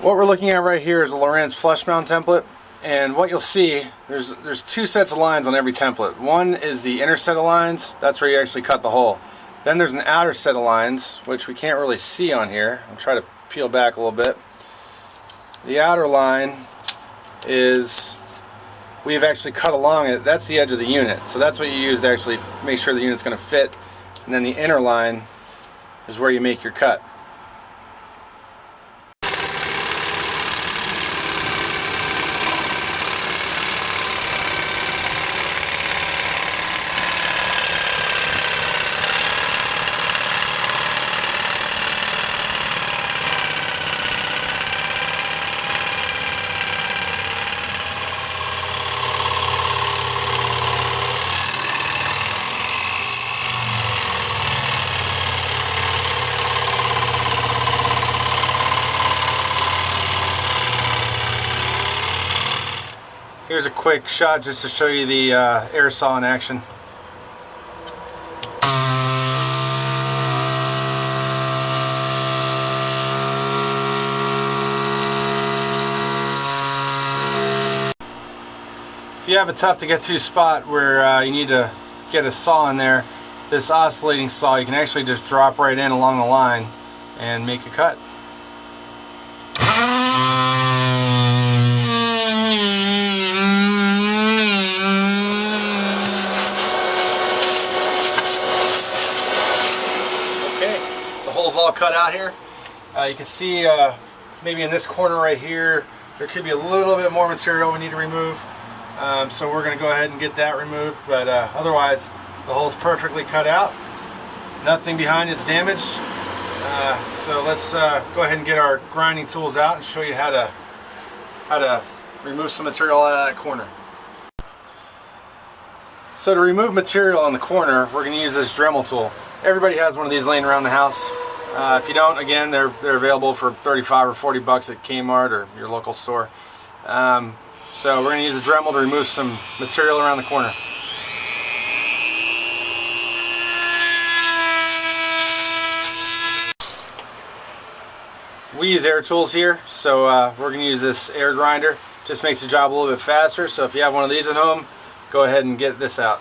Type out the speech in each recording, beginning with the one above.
What we're looking at right here is a Lowrance flush mount template, and what you'll see, there's two sets of lines on every template. One is the inner set of lines, that's where you actually cut the hole. Then there's an outer set of lines, which we can't really see on here. I'll try to peel back a little bit. The outer line is, we've actually cut along it, that's the edge of the unit. So that's what you use to actually make sure the unit's going to fit. And then the inner line is where you make your cut. Here's a quick shot just to show you the air saw in action. If you have a tough to get to spot where you need to get a saw in there, this oscillating saw, you can actually just drop right in along the line and make a cut. All cut out here. You can see maybe in this corner right here there could be a little bit more material we need to remove, so we're going to go ahead and get that removed, but otherwise the hole's perfectly cut out, nothing behind it's damaged. So let's go ahead and get our grinding tools out and show you how to remove some material out of that corner. So to remove material on the corner, we're going to use this Dremel tool. Everybody has one of these laying around the house. If you don't, again, they're available for 35 or 40 bucks at Kmart or your local store. So we're going to use the Dremel to remove some material around the corner. We use air tools here, so we're going to use this air grinder. Just makes the job a little bit faster, so if you have one of these at home, go ahead and get this out.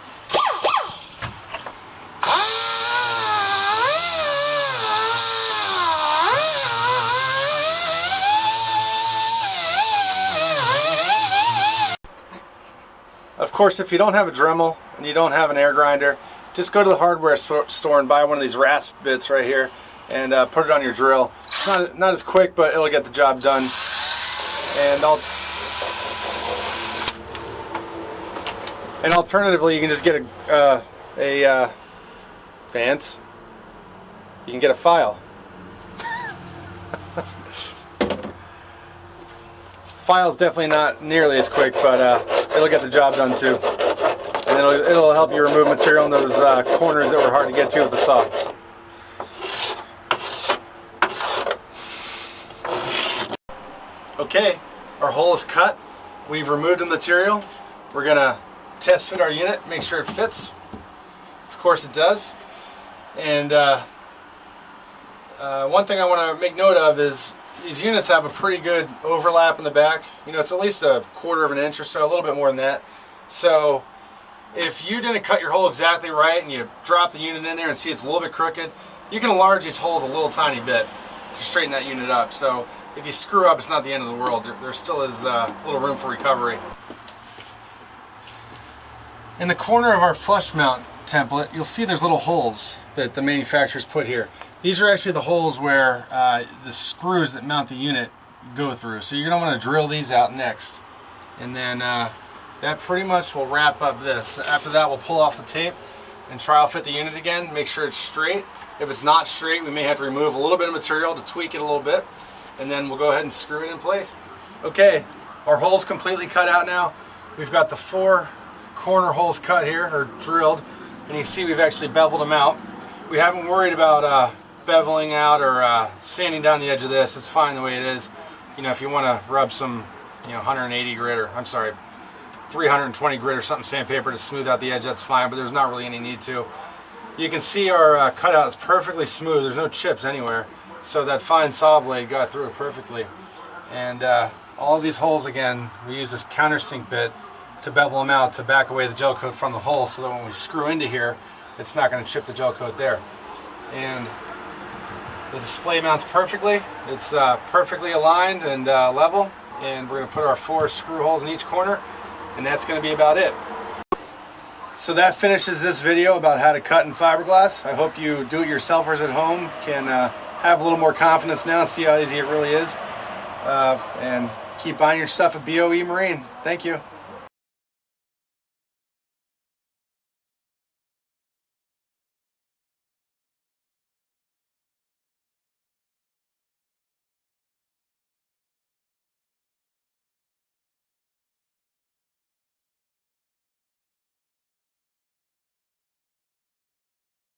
Of course, if you don't have a Dremel and you don't have an air grinder, just go to the hardware store and buy one of these rasp bits right here and put it on your drill. It's not as quick, but it'll get the job done. And alternatively, you can just get a Vance. You can get a file. File's definitely not nearly as quick, but it'll get the job done too. And it'll help you remove material in those corners that were hard to get to with the saw. Okay, our hole is cut. We've removed the material. We're gonna test fit our unit, make sure it fits. Of course it does. And one thing I want to make note of is these units have a pretty good overlap in the back. You know, it's at least a 1/4 of an inch or so, a little bit more than that. So if you didn't cut your hole exactly right and you drop the unit in there and see it's a little bit crooked, you can enlarge these holes a little tiny bit to straighten that unit up. So if you screw up, it's not the end of the world. There still is a little room for recovery. In the corner of our flush mount template, you'll see there's little holes that the manufacturers put here. These are actually the holes where the screws that mount the unit go through. So you're going to want to drill these out next. And then that pretty much will wrap up this. After that, we'll pull off the tape and trial fit the unit again, make sure it's straight. If it's not straight, we may have to remove a little bit of material to tweak it a little bit, and then we'll go ahead and screw it in place. Okay, our hole's completely cut out now. We've got the 4 corner holes cut here, or drilled, and you see we've actually beveled them out. We haven't worried about beveling out or sanding down the edge of this. It's fine the way it is. You know, if you want to rub some, 180 grit, or I'm sorry, 320 grit or something sandpaper to smooth out the edge, that's fine, but there's not really any need to. You can see our cutout is perfectly smooth. There's no chips anywhere, so that fine saw blade got through it perfectly. And all of these holes, again, we use this countersink bit to bevel them out to back away the gel coat from the hole, so that when we screw into here, it's not going to chip the gel coat there. And the display mounts perfectly. It's perfectly aligned and level. And we're going to put our 4 screw holes in each corner, and that's going to be about it. So that finishes this video about how to cut in fiberglass. I hope you do-it-yourselfers at home can have a little more confidence now and see how easy it really is. And keep buying your stuff at BOE Marine. Thank you.